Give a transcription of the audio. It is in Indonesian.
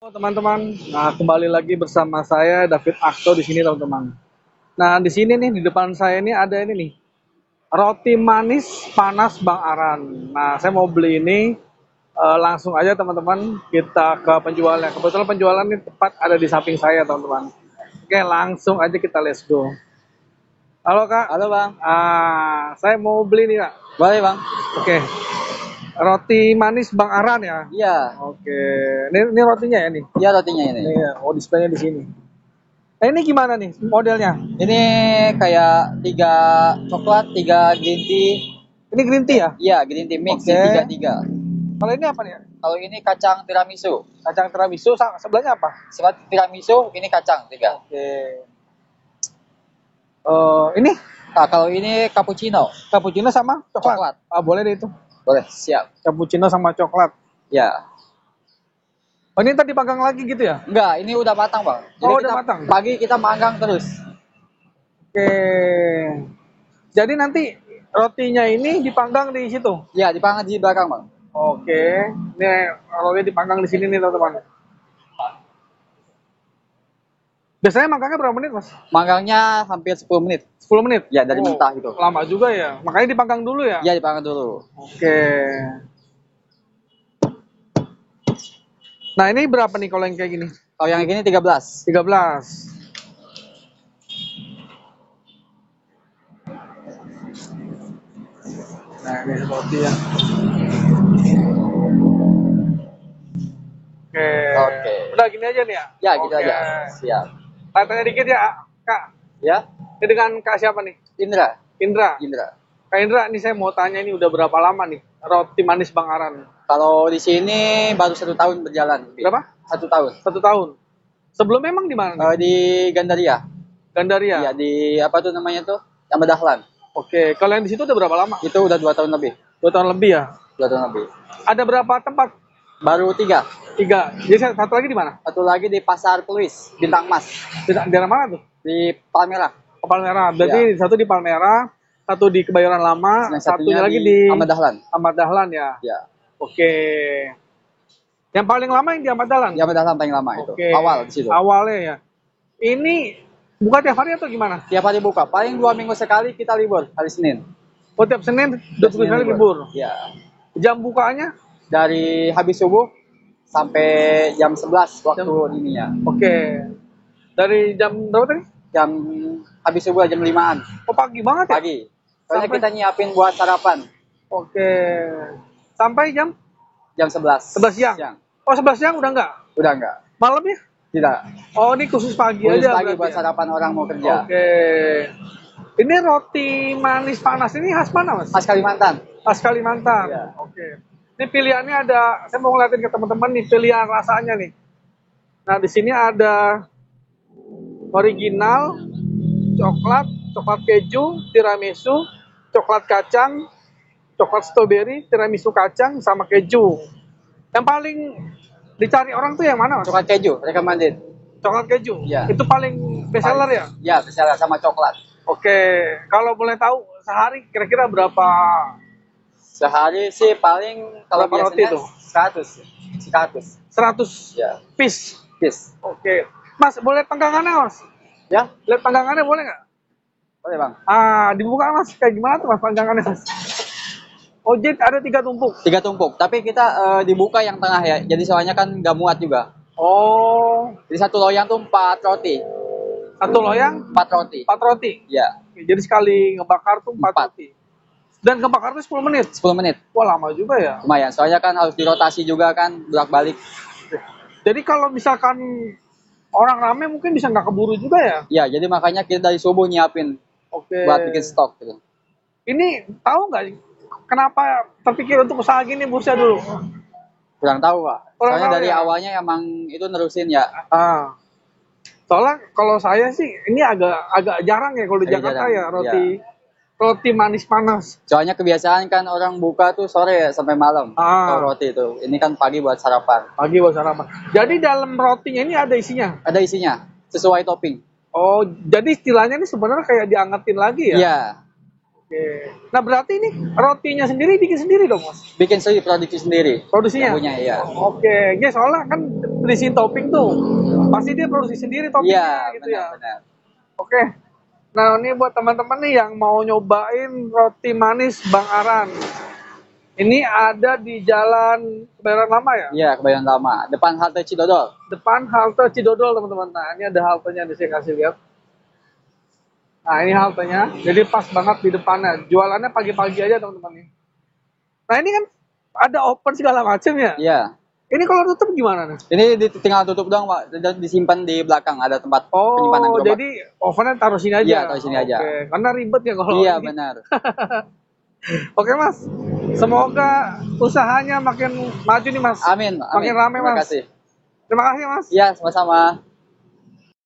Halo teman-teman, nah kembali lagi bersama saya David Akto di sini teman-teman. Nah di sini nih di depan saya ini ada ini nih roti manis panas Bang Aran. Nah saya mau beli ini langsung aja teman-teman kita ke penjualnya. Kebetulan penjualan ini tepat ada di samping saya teman-teman. Oke langsung aja kita let's go. Halo Kak. Halo Bang, Saya mau beli nih Kak. boleh Bang? Oke, roti manis Bang Aran ya. Iya, Oke, ini rotinya ya nih. iya rotinya ini. Ini ya, oh displaynya di sini. Nah, ini gimana nih modelnya? Ini kayak 3 coklat, 3 green tea. Ini green tea ya? Iya, green tea mix Oke. 3-3. Kalau ini apa nih? Kalau ini kacang tiramisu. Kacang tiramisu, sebelahnya apa? Sebat tiramisu, ini kacang 3. Oke. Ini Nah, kalau ini cappuccino, cappuccino sama coklat. coklat. Boleh deh itu. Boleh, siap. Cappuccino sama coklat. Ya. Oh, ini tadi dipanggang lagi gitu ya? Enggak, ini udah matang Bang. Oh, Jadi udah kita matang. pagi kita manggang terus. Oke. Jadi nanti rotinya ini dipanggang di situ. Ya, dipanggang di belakang Bang. Oke. Ini rotinya dipanggang di sini nih teman-teman. Biasanya manggangnya berapa menit, Mas? Manggangnya hampir 10 menit. 10 menit? Ya, dari mentah gitu. Lama juga ya. Makanya dipanggang dulu ya? Ya, dipanggang dulu. Oke. Nah, ini berapa nih kalau yang kayak gini? Kalau yang ini 13. 13. Nah, ini roti ya. Oke. Oke. Udah gini aja nih ya? Ya, gitu Oke. aja. Siap. Tanya dikit ya, Kak. Ya, Ini dengan Kak siapa nih? Indra. Indra. Indra. Kak Indra, ini saya mau tanya ini udah berapa lama nih roti manis Bang Aran? Kalau di sini baru 1 tahun berjalan. Berapa? 1 tahun. 1 tahun. Sebelum memang di mana nih? Di Gandaria. Gandaria. Iya, di apa tuh namanya tuh? Yang Dahlan. Oke, kalau yang di situ udah berapa lama? Itu udah 2 tahun lebih. 2 tahun lebih ya. 2 tahun lebih. Ada berapa tempat? Baru 3. 3. Jadi satu lagi di mana? Satu lagi di Pasar Peluis, Bintang Mas. Di daerah mana tuh? Di Palmerah. Ke Palmerah. Berarti satu di Palmerah, satu di Kebayoran Lama, Yang satunya lagi di Ahmad Dahlan. Ahmad Dahlan ya. Ya. Oke. Yang paling lama yang di Ahmad Dahlan? Di Ahmad Dahlan paling lama itu. Oke. Awal di situ. Awalnya ya. Ini buka tiap hari atau gimana? Tiap hari buka. Paling 2 minggu sekali kita libur hari Senin. Oh, tiap Senin, Tiap 2 kali libur. Ya. Jam bukanya? Dari habis subuh sampai jam 11 waktu ininya. Oke. Dari jam berapa tadi? Jam habis subuh jam 5-an Oh, pagi banget ya? pagi. Soalnya Sampai- kita nyiapin buat sarapan Oke. Sampai jam jam 11. 11 siang? Oh, 11 siang udah enggak? Udah enggak? Malam ya? Tidak. Oh, ini khusus pagi Khusus aja pagi berarti buat ya? sarapan orang mau kerja. Oke. Ini roti manis panas ini khas mana, Mas? Khas Kalimantan. Khas Kalimantan. Iya. Oke. Ini pilihannya ada, saya mau ngeliatin ke teman-teman nih pilihan rasanya nih. Nah, di sini ada original, coklat, coklat keju, tiramisu, coklat kacang, coklat strawberry, tiramisu kacang, sama keju. Yang paling dicari orang tuh yang mana, Mas? Coklat keju, recommended. Coklat keju. Iya. Itu paling best seller ya? Ya, bestseller sama coklat. Oke, kalau boleh tahu sehari kira-kira berapa? Sehari sih paling kalau Berapa roti biasanya tuh? 100. 100. 100 Ya, piece. bis. Oke. Mas, boleh panggangannya, Mas? Ya, Lihat panggangannya boleh nggak? boleh Bang. Dibuka, Mas. Kayak gimana tuh, Mas, panggangannya, Mas? Oh, jadi ada 3 tumpuk. 3 tumpuk, tapi kita dibuka yang tengah ya. Jadi soalnya kan nggak muat juga. Oh, Jadi satu loyang tuh 4 roti. satu loyang 4 roti. 4 roti. Ya, Oke, jadi sekali ngebakar tuh 4 4. roti. Dan ngebakar tuh 10 menit. 10 menit. Wah, lama juga ya. Lumayan, soalnya kan harus dirotasi juga kan, bolak-balik. Jadi kalau misalkan orang rame mungkin bisa nggak keburu juga ya. Ya, jadi makanya kita dari subuh nyiapin Oke. buat bikin stok gitu. Ini tahu nggak kenapa terpikir untuk usaha gini Bursa dulu? Kurang tahu, Pak. Kurang Soalnya tahu dari ya? awalnya emang itu nerusin ya. Soalnya kalau saya sih ini agak jarang ya kalau di Agak Jakarta jarang, ya roti manis panas. Soalnya kebiasaan kan orang buka tuh sore ya, sampai malam. Kalau roti itu. Ini kan pagi buat sarapan. Pagi buat sarapan. Jadi dalam rotinya ini ada isinya. Ada isinya, sesuai topping. Oh, jadi istilahnya ini sebenarnya kayak diangetin lagi ya? Iya. Oke. Nah berarti ini rotinya sendiri bikin sendiri dong mas? Bikin sendiri, produksi sendiri. Produksinya? Punya, iya. Oke, guys, soalnya kan berisi topping tuh, pasti dia produksi sendiri toppingnya Iya, gitu ya. benar-benar. Oke. Nah ini buat teman-teman nih yang mau nyobain roti manis Bang Aran. Ini ada di Jalan Kebayoran Lama ya? Iya, Kebayoran Lama. Depan halte Cidodol. Depan halte Cidodol teman-teman. Nah ini ada haltenya di sini, kasih lihat. Nah ini haltenya, jadi pas banget di depannya. Jualannya pagi-pagi aja teman-teman. Nah ini kan ada open segala macam ya. Iya. Ini kalau tutup gimana nih? Ini tinggal tutup doang, Pak. Dan disimpan di belakang, ada tempat penyimpanan Oh, gerobak. jadi ovennya taruh sini aja. Iya, taruh sini aja. Oke, karena ribet ya kalau Iya, ini. benar. Oke Mas, semoga usahanya makin maju nih Mas. Amin. Makin rame Terima Mas. kasih. Terima kasih Mas. Iya, sama-sama.